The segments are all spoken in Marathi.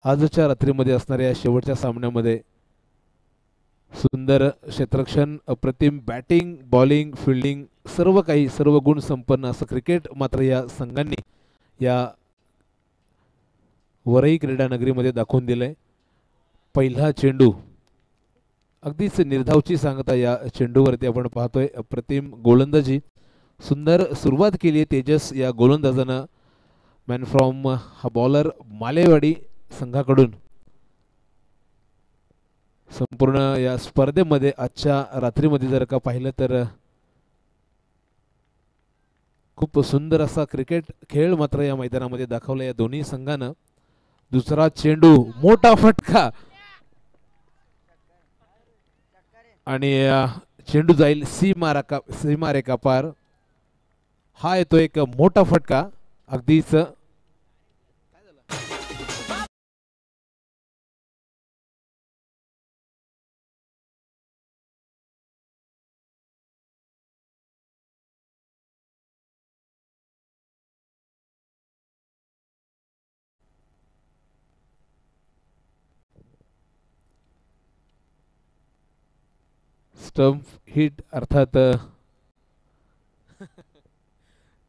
आजच्या रात्रीमध्ये असणाऱ्या या शेवटच्या सामन्यामध्ये सुंदर क्षेत्ररक्षण, अप्रतिम बॅटिंग, बॉलिंग, फिल्डिंग, सर्व काही सर्व गुण संपन्न असं क्रिकेट मात्र या संघांनी या वरई क्रीडा नगरीमध्ये दाखवून दिलंय. पहिला चेंडू अगदीच निर्धावची सांगता या चेंडूवरती आपण पाहतोय. अप्रतिम गोलंदाजी, सुंदर सुरुवात केली आहे तेजस या गोलंदाजानं. मॅन फ्रॉम हा बॉलर मालेवाडी संघाकडून संपूर्ण या स्पर्धेमध्ये आजच्या रात्रीमध्ये जर का पाहिलं तर खूप सुंदर असा क्रिकेट खेळ मात्र या मैदानामध्ये दाखवला या दोन्ही संघानं. दुसरा चेंडू, मोठा फटका आणि चेंडू जाईल सीमारेखा पार. हा येतो एक मोठा फटका अगदीच. स्टंप हिट अर्थात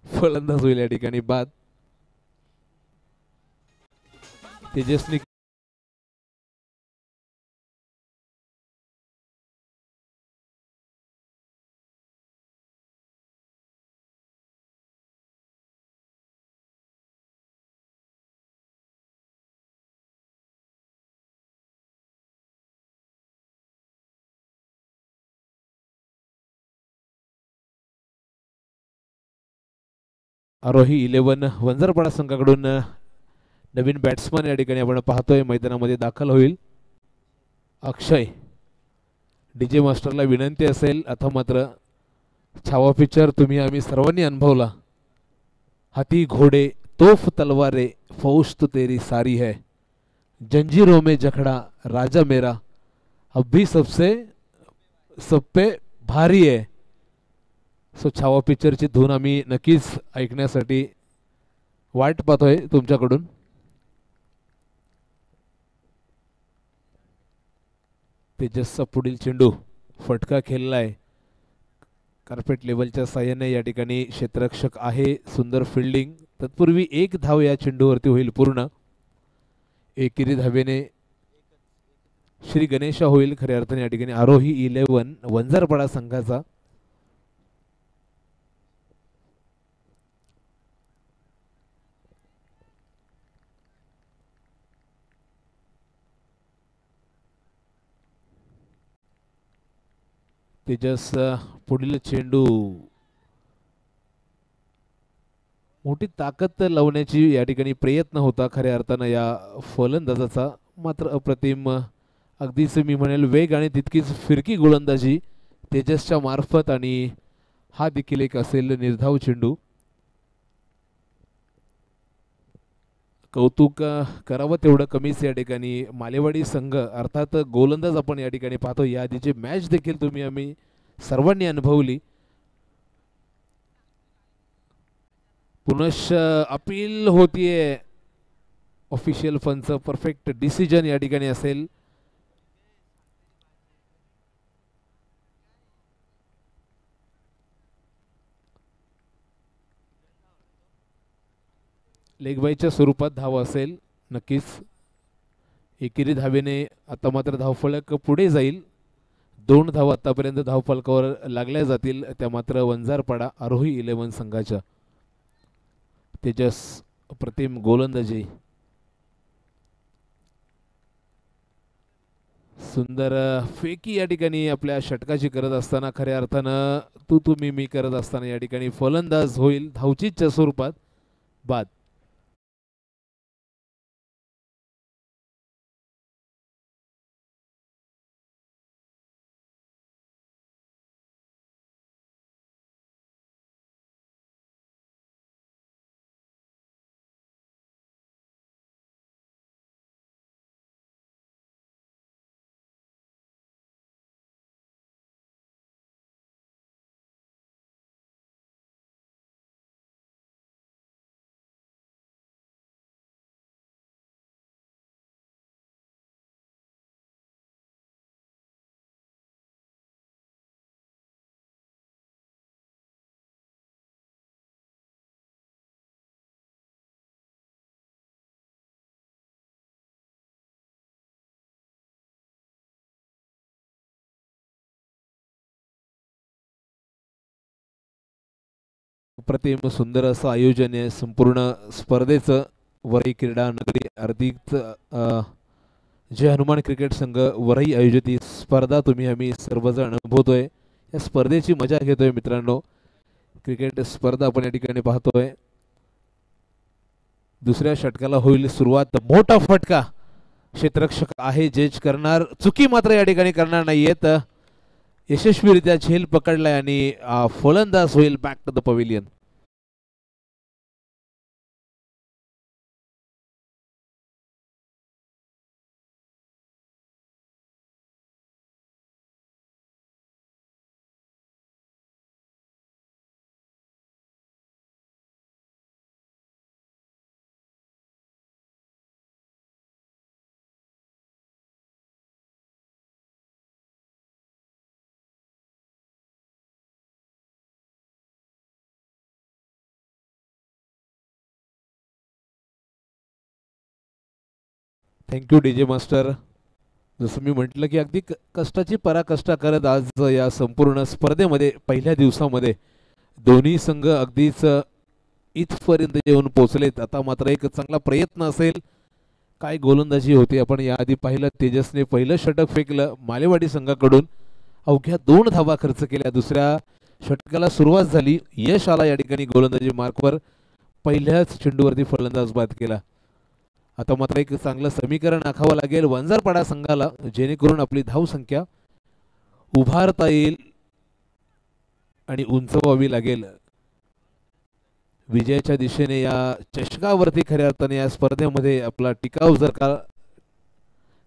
फलंदाज होईल या ठिकाणी बाद. तेजस्वी आरोही 11 वंजारपाडा संघाकडून नवीन बॅट्समन या ठिकाणी आपण पाहतोय मैदानामध्ये दाखल होईल. अक्षय, डीजे मास्टरला विनंती असेल आता मात्र छावा पिक्चर तुम्ही आम्ही सर्वांनी अनुभवला. हाथी घोडे तोफ तलवारे फौज तो तेरी सारी है, जंजीरों में जखड़ा राजा मेरा, अब भी सब पे भारी है. सो छावा पिक्चरची धून आम्ही नक्कीच ऐकण्यासाठी वाट पाहतोय तुमच्याकडून. तेजसचा पुढील चेंडू फटका खेळलाय. कार्पेट लेवलच्या साह्याने या ठिकाणी क्षेत्ररक्षक आहे. सुंदर फिल्डिंग. तत्पूर्वी एक धाव या चेंडूवरती होईल पूर्ण. एकेरी धावेने श्री गणेशा होईल खऱ्या अर्थाने या ठिकाणी आरोही 11 वंजारपाडा संघाचा. तेजस पुढील चेंडू मोठी ताकद लावण्याची या ठिकाणी प्रयत्न होता खऱ्या अर्थानं या फलंदाजाचा. मात्र अप्रतिम अगदीच मी म्हणेल वेग आणि तितकीच फिरकी गोलंदाजी तेजसच्या मार्फत आणि हा देखील एक असेल निर्धाव चेंडू. कौतुक करावं तेवढं कमीच या ठिकाणी मालेवाडी संघ अर्थात गोलंदाज आपण या ठिकाणी पाहतो. या आधीची मॅच देखील तुम्ही आम्ही सर्वांनी अनुभवली. पुनश्च अपील होतीये ऑफिशियल फनचं परफेक्ट डिसिजन या ठिकाणी असेल. लेगबाईच्या स्वरूपात धाव असेल नक्कीच. एकेरी धावेने आता मात्र धावफलक पुढे जाईल. 2 धावा आतापर्यंत धावफलकावर लागल्या जातील त्या मात्र वंजारपाडा आरोही 11 संघाच्या. तेजस अप्रतिम गोलंदाजी, सुंदर फेकी या ठिकाणी आपल्या षटकाची करत असताना खऱ्या अर्थानं तू तुम्ही मी करत असताना या ठिकाणी फलंदाज होईल धावचीच्या स्वरूपात बाद. अप्रतिम सुंदर असं आयोजन आहे संपूर्ण स्पर्धेचं. वरई क्रीडा नगरी अर्धिक जय हनुमान क्रिकेट संघ वरई आयोजित ही स्पर्धा तुम्ही आम्ही सर्वजण अनुभवतोय. या स्पर्धेची मजा घेतोय मित्रांनो. क्रिकेट स्पर्धा आपण या ठिकाणी पाहतोय. दुसऱ्या षटकाला होईल सुरुवात. मोठा फटका क्षेत्ररक्षक आहे जज करणार, चुकी मात्र या ठिकाणी करणार नाहीयेत. यशस्वीरित्या झेल पकडलाय आणि फलंदाज होईल back to the pavilion. Thank you DJ master. जसं मी म्हटलं की अगदी कष्टाची पराकाष्ठा करत आज या संपूर्ण स्पर्धेमध्ये पहिल्या दिवसामध्ये दोन्ही संघ अगदीच इथपर्यंत येऊन पोहोचलेत. आता मात्र एक चांगला प्रयत्न असेल. काय गोलंदाजी होती. आपण याआधी पाहिलं तेजसने पहिलं षटक फेकलं मालेवाडी संघाकडून, अवघ्या 2 धावा खर्च केल्या. दुसऱ्या षटकाला सुरुवात झाली, यश आला या ठिकाणी गोलंदाजी मार्कवर, पहिल्याच चेंडूवरती फलंदाज बाद केला. आता मात्र एक चांगलं समीकरण आखावं लागेल वंजारपाडा संघाला, जेणेकरून आपली धावसंख्या उभारता येईल आणि उंचवावी लागेल. विजयाच्या दिशेने या चषकावरती खऱ्या अर्थाने या स्पर्धेमध्ये आपला टिकाव जर का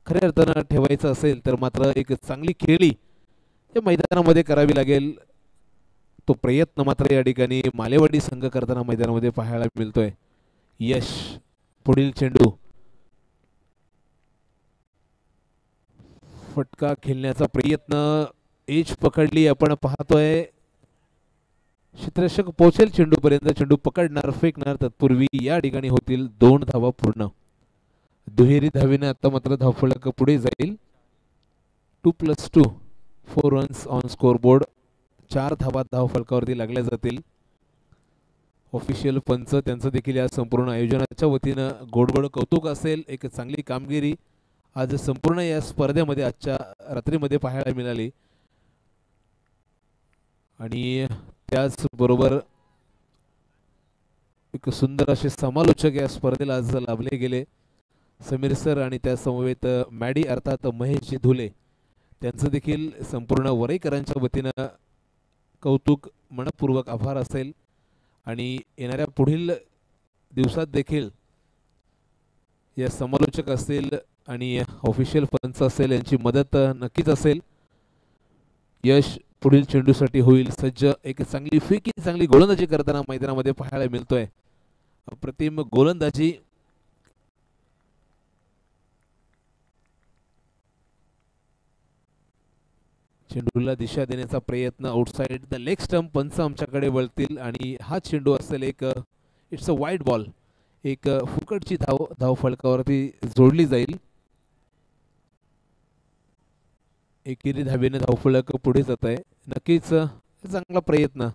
खऱ्या अर्थानं ठेवायचा असेल तर मात्र एक चांगली खेळी या मैदानामध्ये करावी लागेल. तो प्रयत्न मात्र या ठिकाणी मालेवाडी संघ करताना मैदानामध्ये पाहायला मिळतोय. यश पुढील चेंडू, फटका खेळण्याचा प्रयत्न, एज पकडली आपण पाहतोय. क्षेत्ररक्षक पोहोचेल चेंडू पर्यंत, चेंडू पकडणार फेकणार, तत्पूर्वी या ठिकाणी होतील 2 धावा पूर्ण. दुहेरी धावेने आता मात्र धावफलक पुढे जाईल. 2+2 4 रन्स ऑन स्कोर बोर्ड. 4 धावा धावफलकावरती लागल्या जातील. ऑफिशियल पंच त्यांचं देखील या संपूर्ण आयोजनाच्या वतीनं गोडगोड कौतुक असेल. एक चांगली कामगिरी आज संपूर्ण या स्पर्धेमध्ये आजच्या रात्रीमध्ये पाहायला मिळाली. आणि त्याचबरोबर एक सुंदर असे समालोचक या स्पर्धेला आज लाभले गेले. समीर सर आणि त्या समवेत मॅडी अर्थात महेशजी धुले, त्यांचं देखील संपूर्ण वरईकरांच्या वतीनं कौतुक मनपूर्वक आभार असेल. आणि येणाऱ्या पुढील दिवसात देखील या समालोचक असतील आणि ऑफिशियल पंच असेल यांची मदत नक्कीच असेल. यश पुढील चेंडूसाठी होईल सज्ज. एक चांगली फेकी, चांगली गोलंदाजी करताना मैदानामध्ये पाहायला मिळतोय. अप्रतिम गोलंदाजी. चेंडूला दिशा देण्याचा प्रयत्न आउटसाइड द लेग स्टंप. पंच आमच्याकडे वळतील आणि हा चेंडू असेल एक इट्स अ वाईड बॉल. एक फुकटची धाव फलकावरती जोडली जाईल. एकेरी धावेने धावफलक पुढे जात आहे. नक्कीच चांगला प्रयत्न.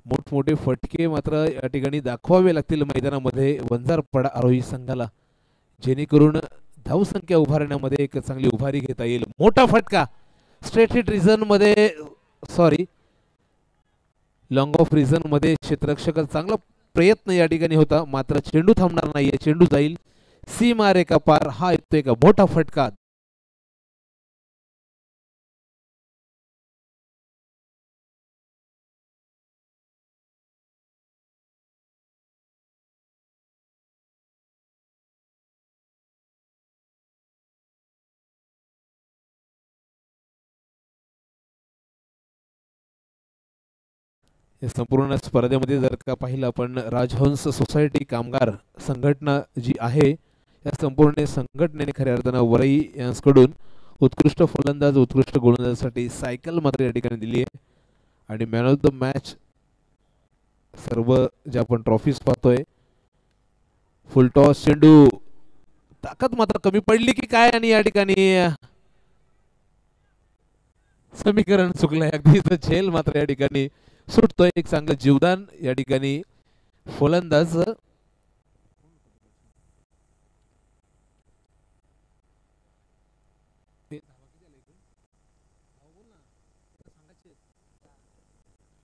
मोठमोठे फटके मात्र या ठिकाणी दाखवावे लागतील मैदानामध्ये वंजारपाडा आरोही संघाला, जेणेकरून धावसंख्या उभारण्यामध्ये एक चांगली उभारी घेता येईल. मोठा फटका स्ट्रेट हिट रिझन मध्ये, सॉरी लॉंग ऑफ रिझन मध्ये क्षेत्ररक्षक चांगला प्रयत्न या ठिकाणी होता, मात्र चेंडू थांबणार नाहीये. चेंडू जाईल सीमा रेखा पार. हा येतो एक मोठा फटका. या संपूर्ण स्पर्धेमध्ये जर का पाहिलं आपण, राजहंस सोसायटी कामगार संघटना जी आहे, या संपूर्ण संघटनेने खऱ्या अर्थानं वरई यांच्याकडून उत्कृष्ट फलंदाज, उत्कृष्ट गोलंदाजासाठी सायकल मात्र या ठिकाणी दिली आहे. आणि मॅन ऑफ द मॅच सर्व जे आपण ट्रॉफीज पाहतोय. फुल टॉस चेंडू, ताकद मात्र कमी पडली की काय, आणि या ठिकाणी समीकरण चुकलंय. अगदी झेल मात्र या ठिकाणी सुटतोय. एक चांगलं जीवदान या ठिकाणी फलंदाज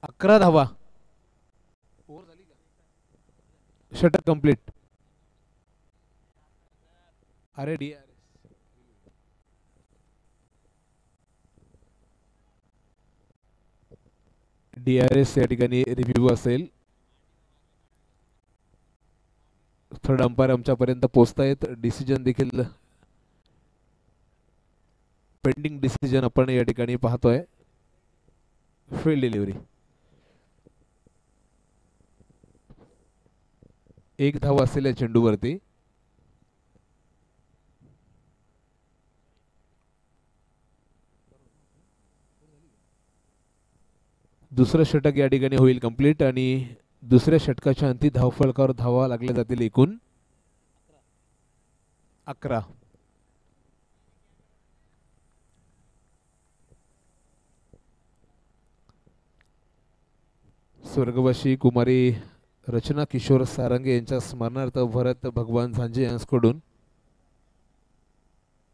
अकरा धावा. षटक कंप्लीट. अरे DRS या ठिकाणी रिव्ह्यू असेल. थर्ड अंपायर आमच्यापर्यंत पोहोचतायत. डिसिजन देखील पेंडिंग डिसिजन आपण या ठिकाणी पाहतोय. Field delivery. एक धाव असलेल्या चेंडूवरती दुसरं षटक या ठिकाणी होईल कंप्लीट आणि दुसऱ्या षटकाच्या अंती धावफलकावर धावा लागल्या जातील एकूण 11. स्वर्गवासी कुमारी रचना किशोर सारंगे यांच्या स्मरणार्थ भरत भगवान झांजे यांच्याकडून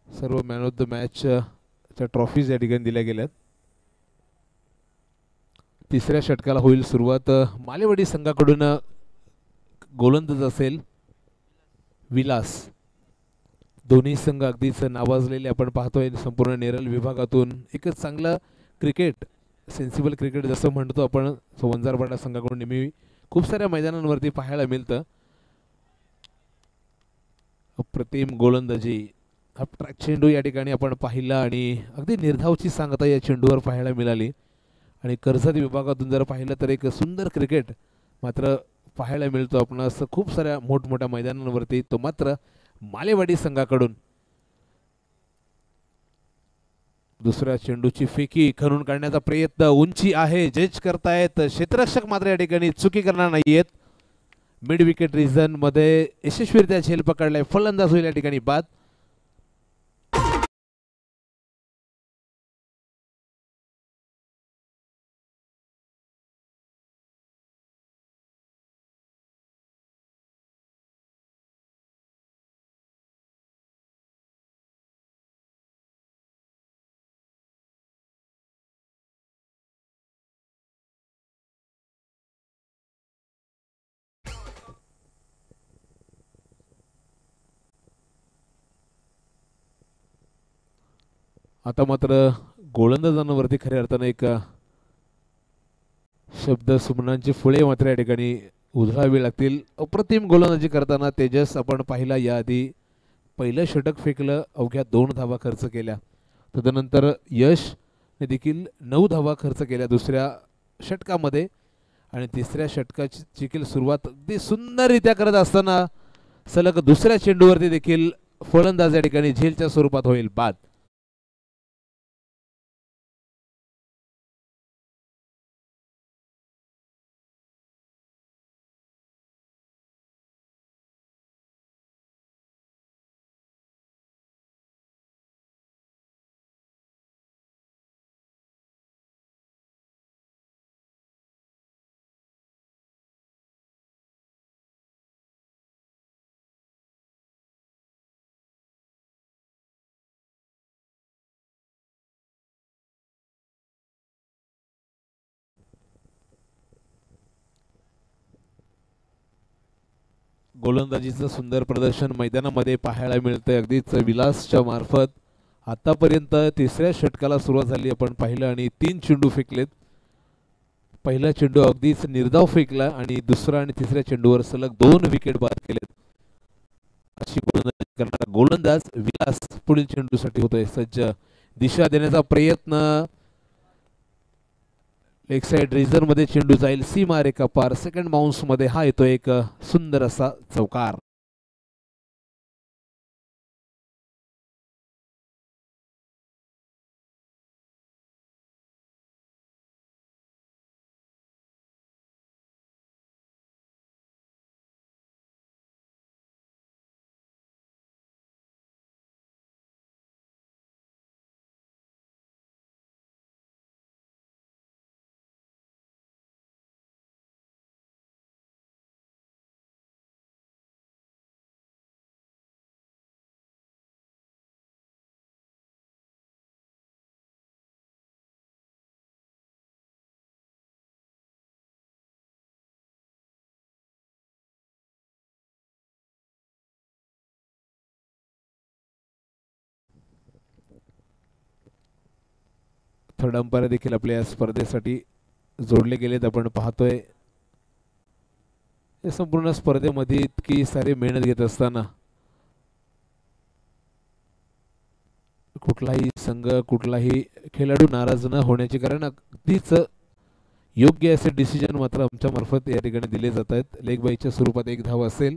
सर्व मॅन ऑफ द मॅच च्या ट्रॉफीज या ठिकाणी दिल्या गेल्यात. तिसऱ्या षटकाला होईल सुरुवात. मालेवाडी संघाकडून गोलंदाज असेल विलास. दोन्ही संघ अगदीच नावाजलेले आपण पाहतोय. संपूर्ण नेरळ विभागातून एक चांगला क्रिकेट, सेन्सिबल क्रिकेट जसं म्हणतो आपण, वंजारपाडा संघाकडून नेहमी खूप साऱ्या मैदानांवरती पाहायला मिळतं. अप्रतिम गोलंदाजी. हा ट्रॅक चेंडू या ठिकाणी आपण पाहिला आणि अगदी निर्धावची सांगता या चेंडूवर पाहायला मिळाली. आणि कर्जत विभागातून जर पाहिलं तर एक सुंदर क्रिकेट मात्र पाहायला मिळतो आपण असं खूप साऱ्या मोठमोठ्या मैदानांवरती. तो मात्र मालेवाडी संघाकडून दुसऱ्या चेंडूची फेकी खणून काढण्याचा प्रयत्न. उंची आहे, जज करतायत क्षेत्ररक्षक मात्र या ठिकाणी चुकी करणार नाहीयेत. मिड विकेट रिजन मध्ये यशस्वीरित्या झेल पकडलाय. फलंदाज होईल या ठिकाणी बाद. आता मात्र गोलंदाजांवरती खऱ्या अर्थाने एक शब्द सुमनांची फुले मात्र या ठिकाणी उधळावी लागतील. अप्रतिम गोलंदाजी करताना तेजस आपण पाहिला याआधी. पहिलं षटक फेकलं, अवघ्या 2 धावा खर्च केल्या. तदनंतर यश ने देखील 9 धावा खर्च केल्या दुसऱ्या षटकामध्ये. आणि तिसऱ्या षटकाची देखील सुरुवात अगदी सुंदररित्या करत असताना सलग दुसऱ्या चेंडूवरती देखील फलंदाज या ठिकाणी झेलच्या स्वरूपात होईल बाद. गोलंदाजीचं सुंदर प्रदर्शन मैदानामध्ये पाहायला मिळतंय अगदीच विलासच्या मार्फत. आतापर्यंत तिसऱ्या षटकाला सुरुवात झाली आपण पाहिलं आणि 3 चेंडू फेकलेत. पहिला चेंडू अगदीच निर्धाव फेकला आणि दुसरा आणि तिसऱ्या चेंडूवर सलग 2 विकेट बाद केलेत. अशी गोलंदाजी करणारा गोलंदाज विलास पुढील चेंडूसाठी होतोय सज्ज. दिशा देण्याचा प्रयत्न. लेग साइड रिझन मध्ये चेंडू जाईल सीमा रेखा पार. सेकंड बाउन्स मध्ये हा येतो एक सुंदर असा चौकार. थर्ड अंपायर देखील आपल्या या स्पर्धेसाठी जोडले गेलेत. आपण पाहतोय या संपूर्ण स्पर्धेमध्ये इतकी सारी मेहनत घेत असताना कुठलाही संघ कुठलाही खेळाडू नाराज न होण्याचे कारण अगदीच योग्य असे डिसिजन मात्र आमच्या मार्फत या ठिकाणी दिले जात आहेत. लेग बायच्या स्वरूपात एक धाव असेल.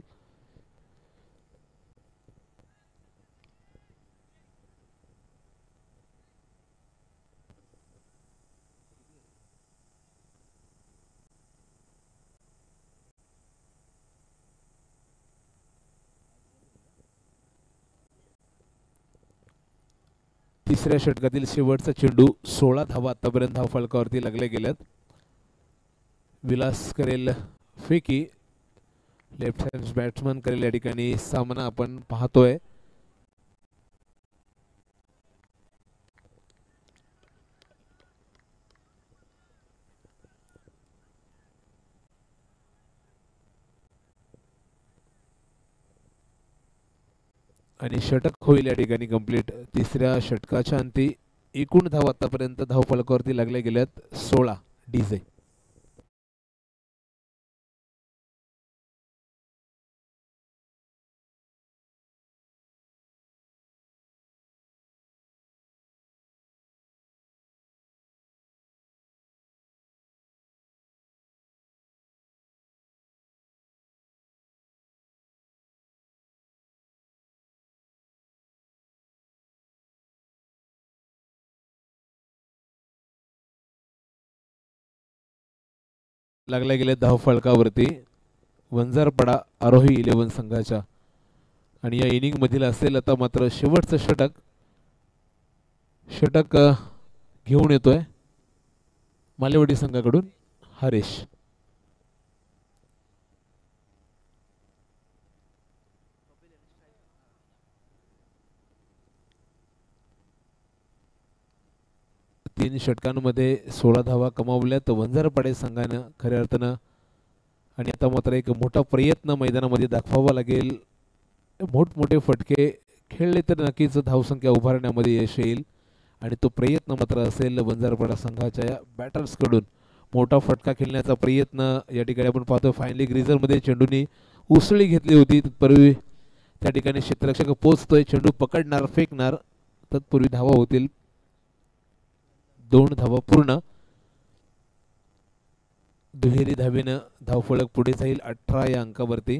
तिसऱ्या षटकातील शेवटचा चेंडू 16 धावा आतापर्यंत धावफलकावरती लागले गेल्यात. विलास करेल फेकी, लेफ्ट हँड बॅट्समन करेल या ठिकाणी सामना आपण पाहतोय. आणि षटक होईल या ठिकाणी कंप्लीट. तिसऱ्या षटकाच्या अंती एकूण धाव आतापर्यंत धावफलकावरती लागल्या गेल्यात 16 डीजे. लागल्या गेले धावफलकावरती वंजारपाडा आरोही 11 संघाच्या. आणि या इनिंग मधील असेल आता मात्र शेवटचं षटक घेऊन येतोय मालेवाडी संघाकडून हरेश. तीन षटकांमध्ये 16 धावा कमावल्यात वंजारपाडे संघानं खऱ्या अर्थानं. आणि आता मात्र एक मोठा प्रयत्न मैदानामध्ये दाखवावा लागेल. मोठमोठे फटके खेळले तर नक्कीच धावसंख्या उभारण्यामध्ये यश येईल. आणि तो प्रयत्न मात्र असेल वंजारपाडा संघाच्या बॅटर्सकडून. मोठा फटका खेळण्याचा प्रयत्न या ठिकाणी आपण पाहतो. फायनली ग्रीझरमध्ये चेंडूने उसळी घेतली होती. तत्पूर्वी त्या ठिकाणी क्षेत्ररक्षक पोहोचतोय, चेंडू पकडणार, फेकणार. तत्पूर्वी धावा होतील 2 धावा पूर्ण. दुहेरी धावेनं धावफलक पुढे जाईल 18 या अंकावरती.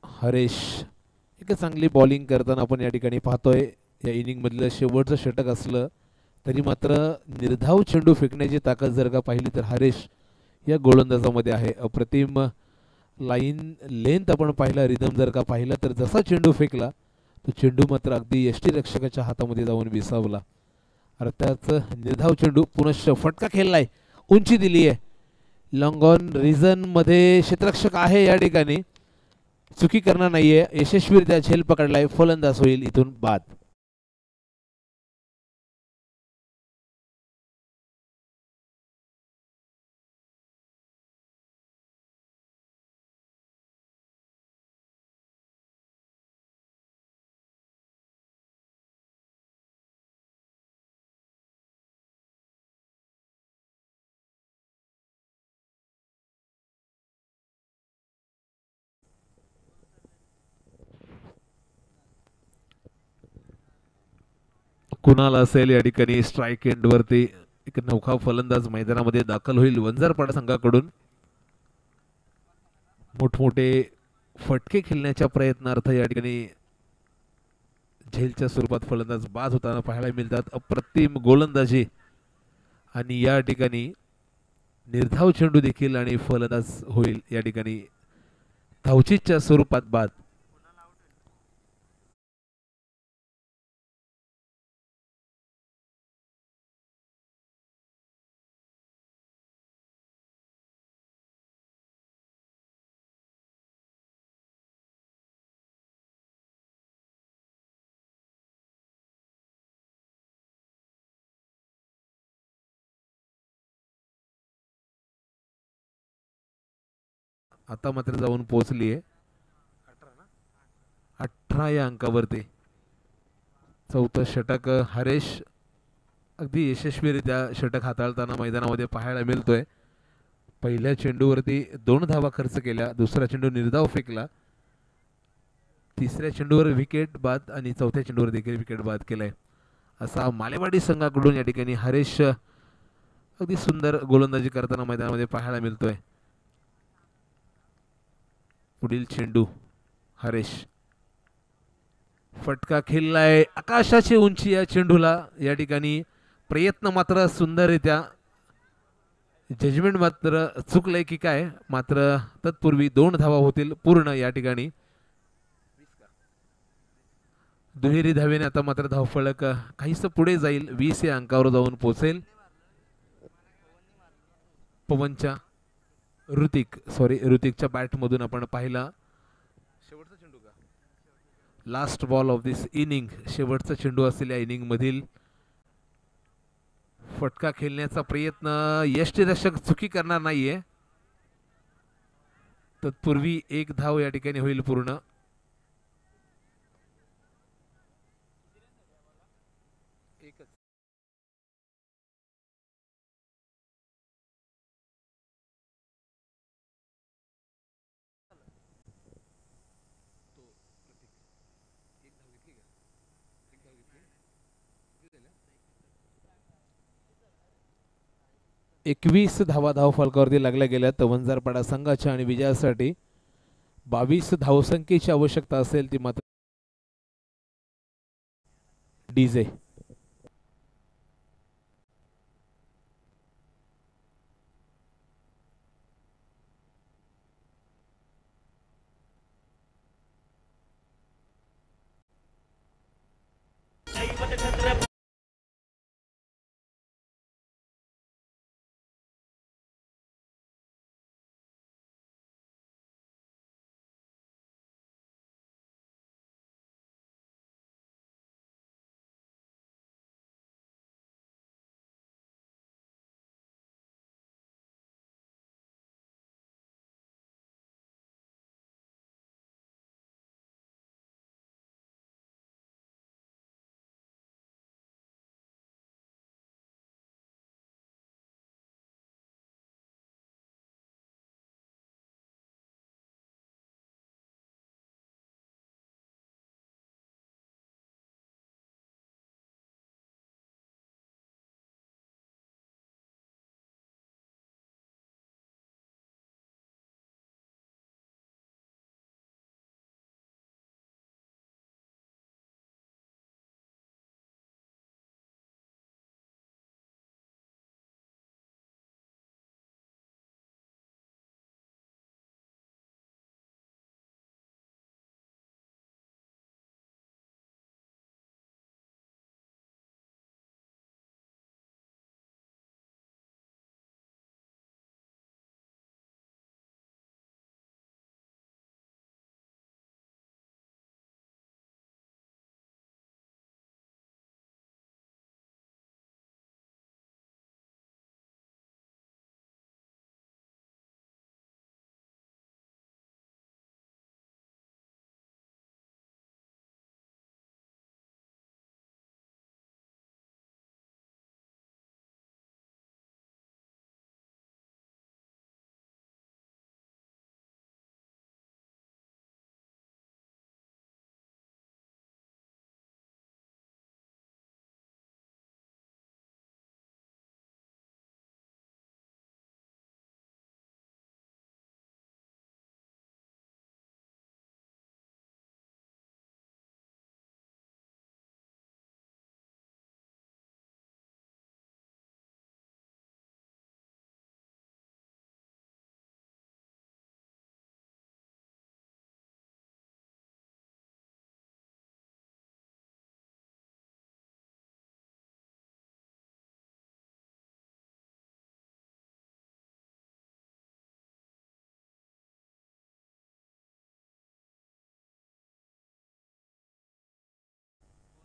हरेश एक चांगली बॉलिंग करताना आपण या ठिकाणी पाहतोय. या इनिंग मधलं शेवटचं षटक असलं तरी मात्र निर्धाव चेंडू फेकण्याची ताकद जर का पाहिली तर हरेश या गोलंदाजामध्ये आहे. अप्रतिम लाईन लेंथ आपण पाहिला, रिदम जर का पाहिला तर जसा चेंडू फेकला तो चेंडू मात्र अगदी यष्टीरक्षकाच्या हातामध्ये जाऊन विसावला. अर्थात निर्धाव चेंडू पुनश्च फटका खेळलाय, उंची दिली आहे. लॉंग ऑन रिझन मध्ये क्षेत्ररक्षक आहे या ठिकाणी, चुकी करणार नाहीये. यशस्वीरित्या झेल पकडलाय, फलंदाज होईल इथून बाद. कुणाल असेल या ठिकाणी स्ट्राइक एंड वरती. एक नौखा फलंदाज मैदानामध्ये दाखल होईल वंजारपाडा संघाकडून. मोठमोठे फटके खेळण्याच्या प्रयत्नार्थ या ठिकाणी झेलच्या स्वरूपात फलंदाज बाद होताना पाहायला मिळतात. अप्रतिम गोलंदाजी आणि या ठिकाणी निर्धाव चेंडू देखील आणि फलंदाज होईल या ठिकाणी धावचीच्या स्वरूपात बाद. आता मात्र जाऊन पोहोचली आहे 18 या अंकावरती. चौथं षटक हरेश अगदी यशस्वीरित्या षटक हाताळताना मैदानामध्ये पाहायला मिळतोय. पहिल्या चेंडूवरती 2 धावा खर्च केल्या, दुसरा चेंडू निर्धाव फेकला, तिसऱ्या चेंडूवर विकेट बाद आणि चौथ्या चेंडूवर देखील विकेट बाद केलाय. असा मालेवाडी संघाकडून या ठिकाणी हरेश अगदी सुंदर गोलंदाजी करताना मैदानामध्ये पाहायला मिळतोय. पुढील चेंडू हरेश फटका खेळलाय, आकाशाची उंची या चेंडूला. या ठिकाणी प्रयत्न मात्र सुंदररित्या, जजमेंट मात्र चुकलंय की काय. मात्र तत्पूर्वी 2 धावा होतील पूर्ण या ठिकाणी. दुहेरी धावेने आता मात्र धावफलक काहीस पुढे जाईल, 20 या अंकावर जाऊन पोहोचेल. पवनच्या ऋतिकच्या बॅट मधून आपण पाहिला शेवटचा चेंडू का, last ball of this inning, शेवटचा चेंडू असलेल्या इनिंग मधील फटका खेळण्याचा प्रयत्न. यष्टीरक्षक चुकी करणार नाहीये. तत्पूर्वी 1 धाव या ठिकाणी होईल पूर्ण. एकवीस धावा धावफलकावरती लागल्या गेल्या वंजारपाडा संघाच्या आणि विजयासाठी 22 धावसंख्येची आवश्यकता असेल ती मात्र डीजे.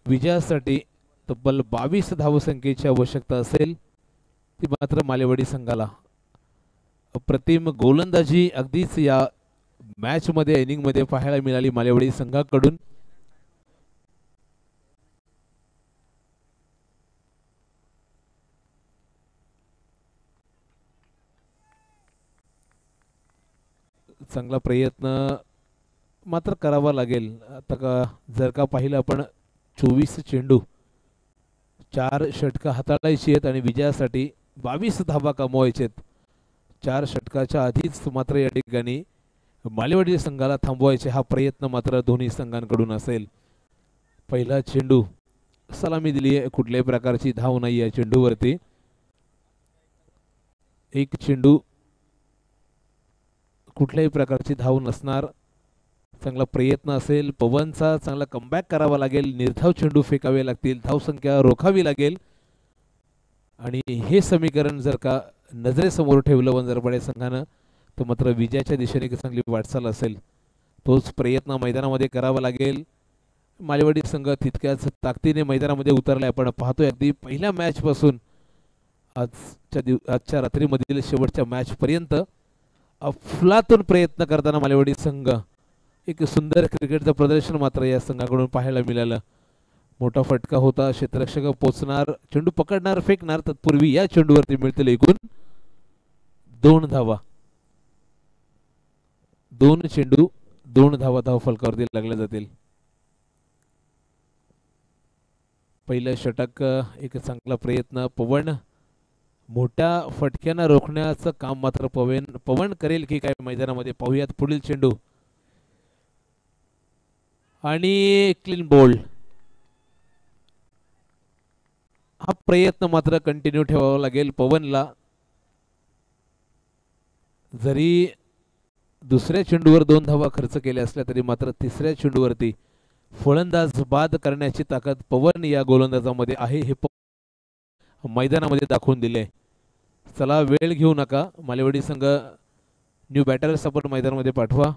विजयासाठी तब्बल 22 धावसंख्येची आवश्यकता असेल ती मात्र मालेवाडी संघाला. अप्रतिम गोलंदाजी अगदीच या मॅच मध्ये इनिंग मध्ये पाहायला मिळाली मालेवाडी संघाकडून. चांगला प्रयत्न मात्र करावा लागेल. आता का जर का पाहिलं आपण 24 चेंडू 4 षटकं हाताळायची आहेत आणि विजयासाठी 22 धावा कमवायचे आहेत. 4 षटकाच्या आधीच मात्र या ठिकाणी मालेवाडी संघाला थांबवायचे हा प्रयत्न मात्र दोन्ही संघांकडून असेल. पहिला चेंडू सलामी दिली आहे, कुठल्याही प्रकारची धाव नाही या चेंडूवरती. एक चेंडू कुठल्याही प्रकारची धाव नसणार. चांगला प्रयत्न असेल पवनचा, चांगला कमबॅक करावा लागेल, निर्धाव चेंडू फेकावे लागतील, धावसंख्या रोखावी लागेल. आणि हे समीकरण जर का नजरेसमोर ठेवलं वंजारपाडे संघानं तर मात्र विजयाच्या दिशेने एक चांगली वाटचाल असेल. तोच प्रयत्न मैदानामध्ये करावा लागेल. मालेवाडी संघ तितक्याच ताकदीने मैदानामध्ये उतरलाय. आपण पाहतोय अगदी पहिल्या मॅच पासून आजच्या रात्रीमधील शेवटच्या मॅच पर्यंत अफलातून प्रयत्न करताना मालेवाडी संघ एक सुंदर क्रिकेटचं प्रदर्शन मात्र या संघाकडून पाहायला मिळालं. मोठा फटका होता, क्षेत्ररक्षक पोचणार, चेंडू पकडणार, फेकणार, तत्पूर्वी या चेंडूवरती मिळतील एकूण 2 धावा. 2 चेंडू 2 धावा धाव फलकावरती लागल्या जातील. पहिलं षटक एक चांगला प्रयत्न, पवन मोठ्या फटक्यानं रोखण्याचं काम मात्र पवन करेल की काय मैदानामध्ये पाहूयात. पुढील चेंडू आणि क्लीन बोल्ड. हा प्रयत्न मात्र कंटिन्यू ठेवावा लागेल पवनला. जरी दुसऱ्या चेंडूवर 2 धावा खर्च केल्या असल्या तरी मात्र तिसऱ्या चेंडूवरती फलंदाज बाद करण्याची ताकद पवन या गोलंदाजामध्ये आहे हे मैदानामध्ये दाखवून दिले. चला वेळ घेऊ नका, मालेवाडी संघ न्यू बॅटर्स आपण मैदानामध्ये पाठवा.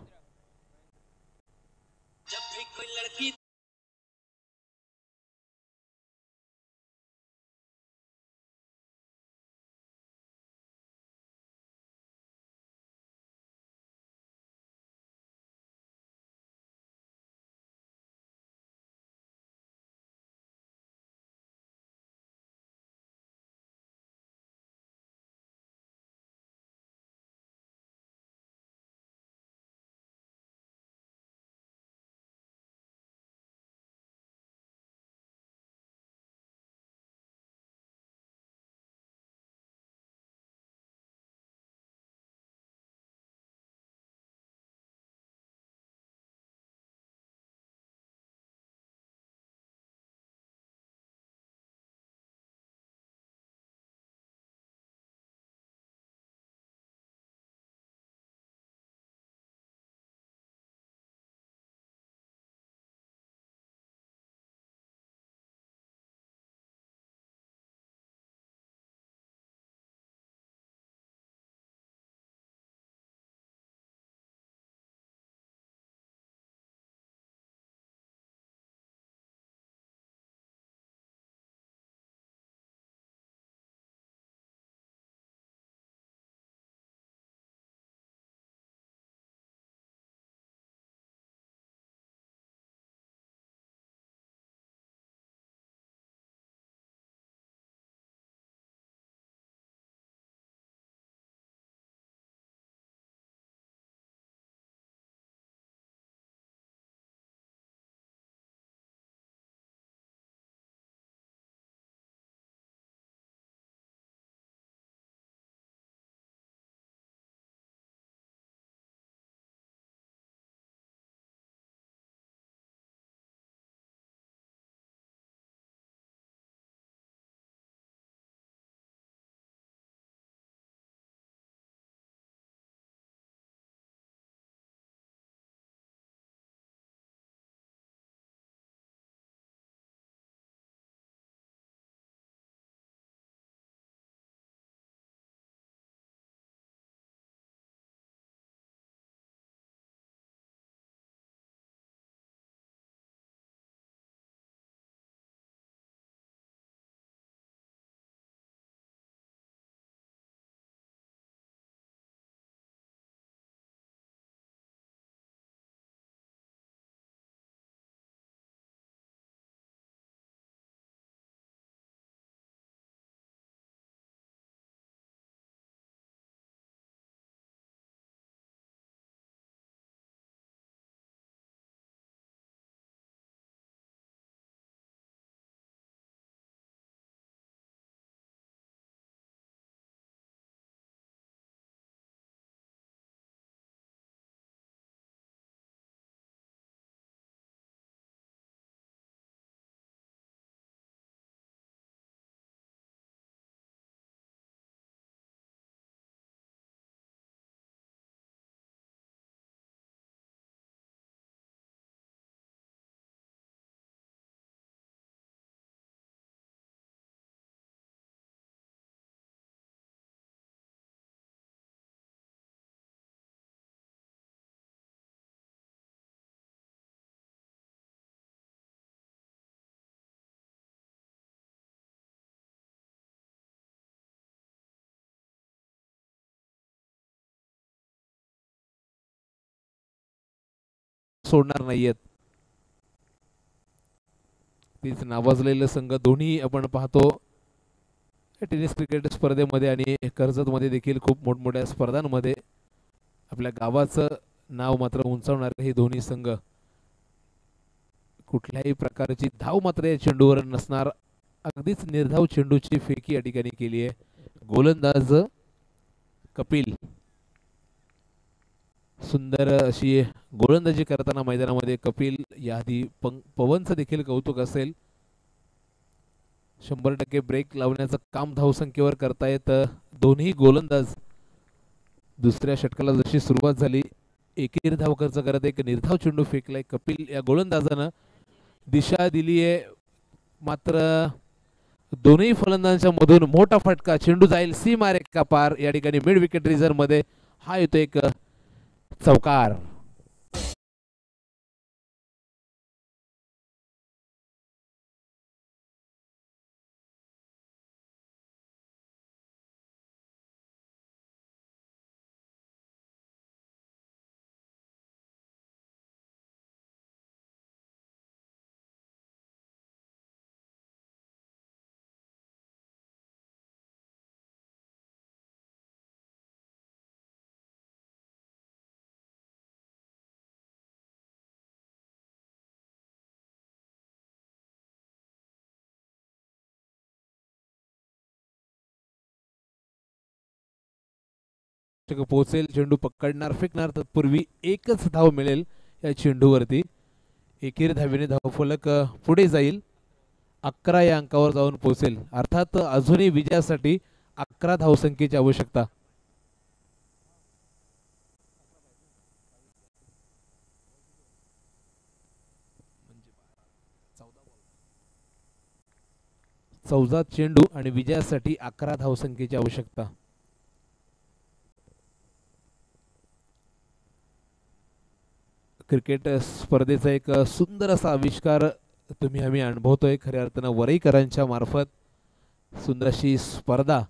सोडणार नाहीयेत. तीच नावाजलेले संघ दोन्ही आपण पाहतो टेनिस क्रिकेट स्पर्धेमध्ये आणि कर्जतमध्ये देखील खूप मोठमोठ्या स्पर्धांमध्ये आपल्या गावाचं नाव मात्र उंचावणारे हे दोन्ही संघ. कुठल्याही प्रकारची धाव मात्र या चेंडूवर नसणार. अगदीच निर्धाव चेंडूची फेकी या ठिकाणी केली आहे. गोलंदाज कपिल सुंदर अशी गोलंदाजी करताना मैदानामध्ये कपिल. याआधी पवनचं देखील कौतुक असेल. 100% ब्रेक लावण्याचं काम धावसंख्येवर करतायत दोन्ही गोलंदाज. दुसऱ्या षटकाला जशी सुरुवात झाली एकेरी धाव खर्च करत एक निर्धाव चेंडू फेकलाय कपिल या गोलंदाजानं. दिशा दिली आहे मात्र दोन्ही फलंदाजांच्या मधून मोठा फटका. चेंडू जाईल सीमारेखा पार. या ठिकाणी मिड विकेट रिझर्व्ह मध्ये हा येतो एक चौकार. पोहोचेल. चेंडू पकडणार फेकणार तत्पूर्वी एकच धाव मिळेल या चेंडूवरती. एकेरी धावेने धावफलक पुढे जाईल. 11 या अंकावर जाऊन पोहोचेल. अर्थात अजूनही विजयासाठी 11 धावसंख्येची आवश्यकता. चौदा चेंडू आणि विजयासाठी 11 धावसंख्येची आवश्यकता. क्रिकेट स्पर्धेचा एक सुंदर असा आविष्कार तुम्ही आम्ही अनुभवतोय खऱ्या अर्थानं वरईकरांच्या मार्फत. सुंदर अशी स्पर्धा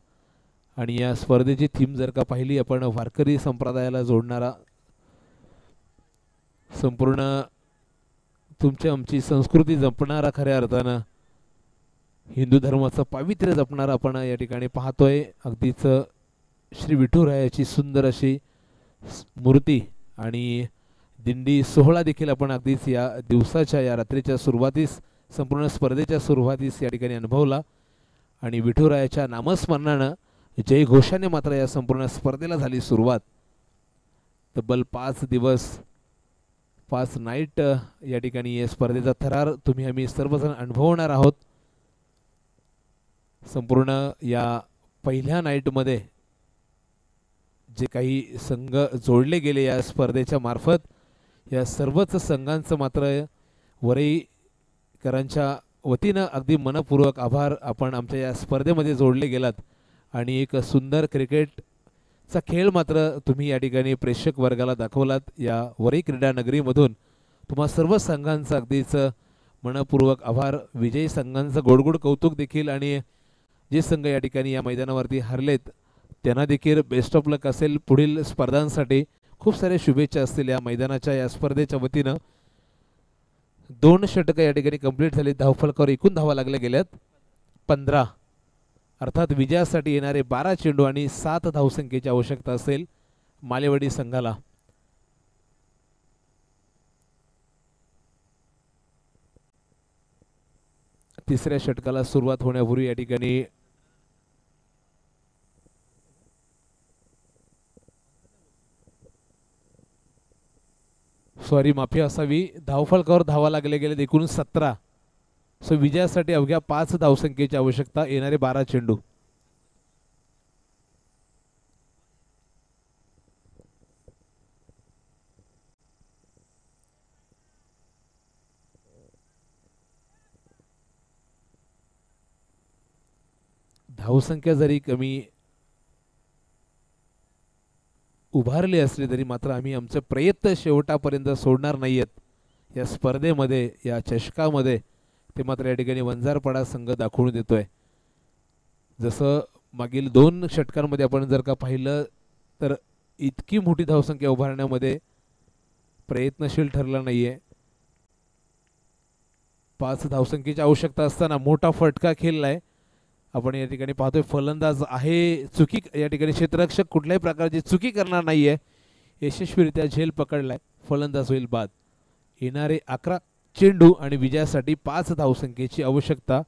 आणि या स्पर्धेची थीम जर का पाहिली आपण वारकरी संप्रदायाला जोडणारा संपूर्ण तुमची आमची संस्कृती जपणारा खऱ्या अर्थानं हिंदू धर्माचं पावित्र्य जपणारा आपण या ठिकाणी पाहतोय. अगदीच श्री विठुरायाची सुंदर अशी मूर्ती आणि दिंडी सोहळा देखील आपण अगदीच या दिवसाच्या या रात्रीच्या सुरुवातीस संपूर्ण स्पर्धेच्या सुरुवातीस या ठिकाणी अनुभवला. आणि विठुरायाच्या नामस्मरणानं जय घोषाने मात्र या संपूर्ण स्पर्धेला झाली सुरुवात. तब्बल 5 दिवस 5 नाईट या ठिकाणी या स्पर्धेचा थरार तुम्ही आम्ही सर्वजण अनुभवणार आहोत. संपूर्ण या पहिल्या नाईटमध्ये जे काही संघ जोडले गेले या स्पर्धेच्या मार्फत या सर्वच संघांचं मात्र वरईकरांच्या वतीनं अगदी मनपूर्वक आभार. आपण आमच्या या स्पर्धेमध्ये जोडले गेलात आणि एक सुंदर क्रिकेटचा खेळ मात्र तुम्ही या ठिकाणी प्रेक्षक वर्गाला दाखवलात. या वरई क्रीडा नगरीमधून तुम्हा सर्व संघांचं अगदीच मनपूर्वक आभार. विजयी संघांचं गोडगोड कौतुक देखील आणि जे संघ या ठिकाणी या मैदानावरती हरलेत त्यांना देखील बेस्ट ऑफ लक असेल पुढील स्पर्धांसाठी. खूप साऱ्या शुभेच्छा असतील या मैदानाच्या या स्पर्धेच्या वतीनं. 2 षटकं या ठिकाणी कंप्लीट झाली. धावफलकावर एकूण धावा लागल्या गेल्यात 15. अर्थात विजयासाठी येणारे 12 चेंडू आणि 7 धावसंख्येची आवश्यकता असेल मालेवाडी संघाला. तिसऱ्या षटकाला सुरुवात होण्यापूर्वी या ठिकाणी माफी असावी. धावफलकावर धावा लागले गेले एकूण 17. सो विजयासाठी अवघ्या 5 धावसंख्येची आवश्यकता. येणारे 12 चेंडू. धावसंख्या जरी कमी उभारली असली तरी मात्र आम्ही आमचे प्रयत्न शेवटापर्यंत सोडणार नाहीयेत. या स्पर्धेमध्ये या चषकामध्ये ते मात्र या ठिकाणी वंजारपाडा संघ दाखवून देतोय. जसं मागील 2 षटकांमध्ये आपण जर का पाहिलं तर इतकी मोठी धावसंख्या उभारण्यामध्ये प्रयत्नशील ठरला नाहीये. 5 धावसंख्येची आवश्यकता असताना मोठा फटका खेळलाय. आपण या ठिकाणी पाहतोय फलंदाज आहे चुकी, या ठिकाणी क्षेत्ररक्षक कुठल्याही प्रकारची चुकी करणार नाहीये. यशस्वीरित्या झेल पकडलाय. फलंदाज होईल बाद. येणारे 11 चेंडू आणि विजयासाठी 5 धावसंख्येची आवश्यकता.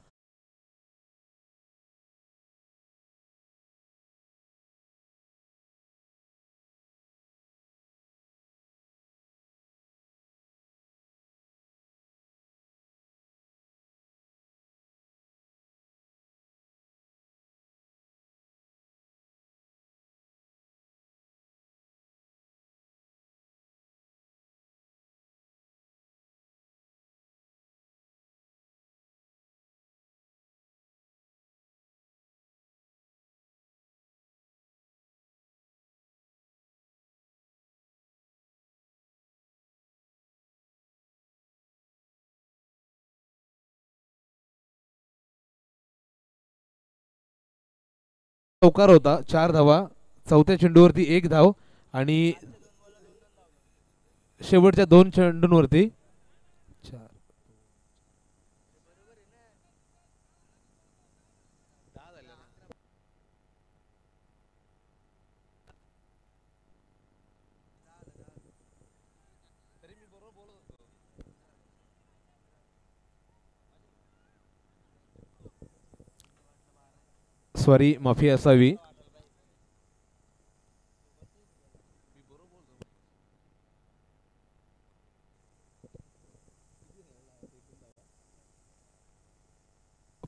चौकार होता. 4 धावा. चौथ्या चेंडूवरती 1 धाव आणि शेवटच्या 2 चेंडूंवरती 4. सॉरी, माफी असावी.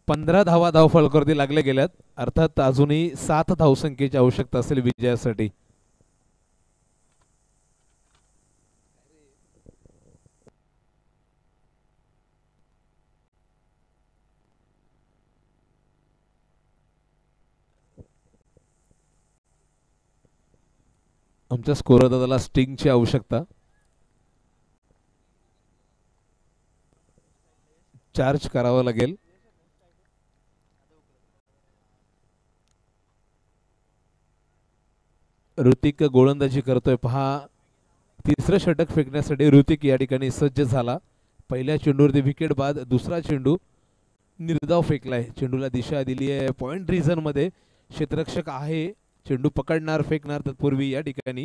पंधरा धावा धावफलकावरती लागल्या गेल्यात. अर्थात अजूनही 7 धावसंख्येची आवश्यकता असेल विजयासाठी. आमच्या स्कोअर दादाला स्टिंगची आवश्यकता. चार्ज करावा लागेल. ऋतिक गोलंदाजी करतोय पहा. तिसरं षटक फेकण्यासाठी ऋतिक या ठिकाणी सज्ज झाला. पहिल्या चेंडूवरती विकेट बाद. दुसरा चेंडू निर्धाव फेकलाय. चेंडूला दिशा दिली आहे पॉइंट रिझन मध्ये. क्षेत्ररक्षक आहे. चेंडू पकडणार फेकणार. तत्पूर्वी या ठिकाणी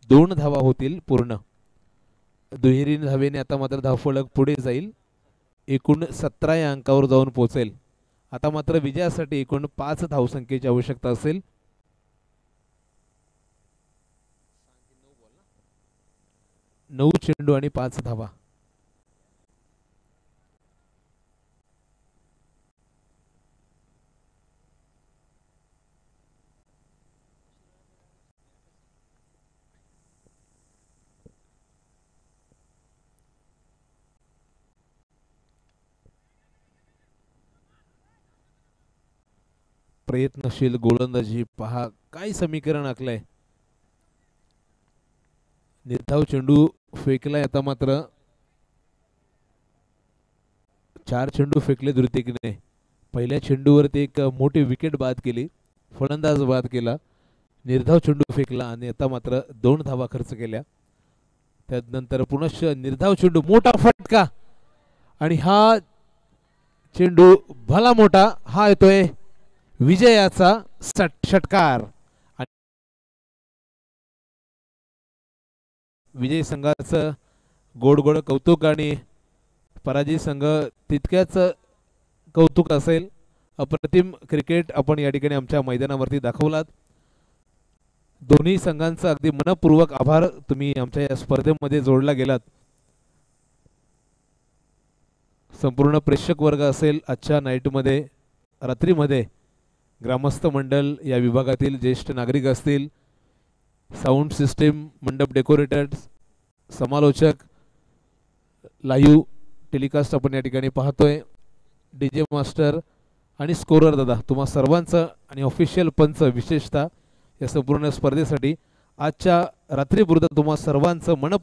2 धावा होतील पूर्ण. दुहेरी धावेने आता मात्र धावफलक पुढे जाईल. एकूण 17 या अंकावर जाऊन पोहोचेल. आता मात्र विजयासाठी एकूण 5 धावसंख्येची आवश्यकता असेल. 9 चेंडू आणि 5 धावा. प्रयत्नशील गोलंदाजी पहा. काय समीकरण आखलंय. निर्धाव चेंडू फेकलाय. आता मात्र 4 चेंडू फेकले ऋतिकने. पहिल्या चेंडूवरती एक मोठी विकेट बाद केली. फलंदाज बाद केला. निर्धाव चेंडू फेकला आणि आता मात्र 2 धावा खर्च केल्या. त्यानंतर पुनश्च निर्धाव चेंडू मोठा फटका आणि हा चेंडू भला मोठा. हा येतोय विजयाचा षटकार. विजय संघाचं गोड गोड कौतुक आणि पराजय संघ तितक्याच कौतुक असेल. अप्रतिम क्रिकेट आपण या ठिकाणी आमच्या मैदानावरती दाखवलात. दोन्ही संघांचा अगदी मनपूर्वक आभार. तुम्ही आमच्या या स्पर्धेमध्ये जोडला गेलात. संपूर्ण प्रेक्षक वर्ग असेल, आजच्या नाईटमध्ये रात्रीमध्ये ग्रामस्थ मंडळ या विभागातील ज्येष्ठ नागरिक असतील, साऊंड सिस्टीम, मंडप डेकोरेटर्स, समालोचक, लाईव्ह टेलिकास्ट आपण या ठिकाणी पाहतोय, डीजे मास्टर आणि स्कोरर दादा, तुम्हा सर्वांचं आणि ऑफिशियल पंच विशेषतः या संपूर्ण स्पर्धेसाठी आजच्या रात्रीपुरतं तुम्हा सर्वांचं मन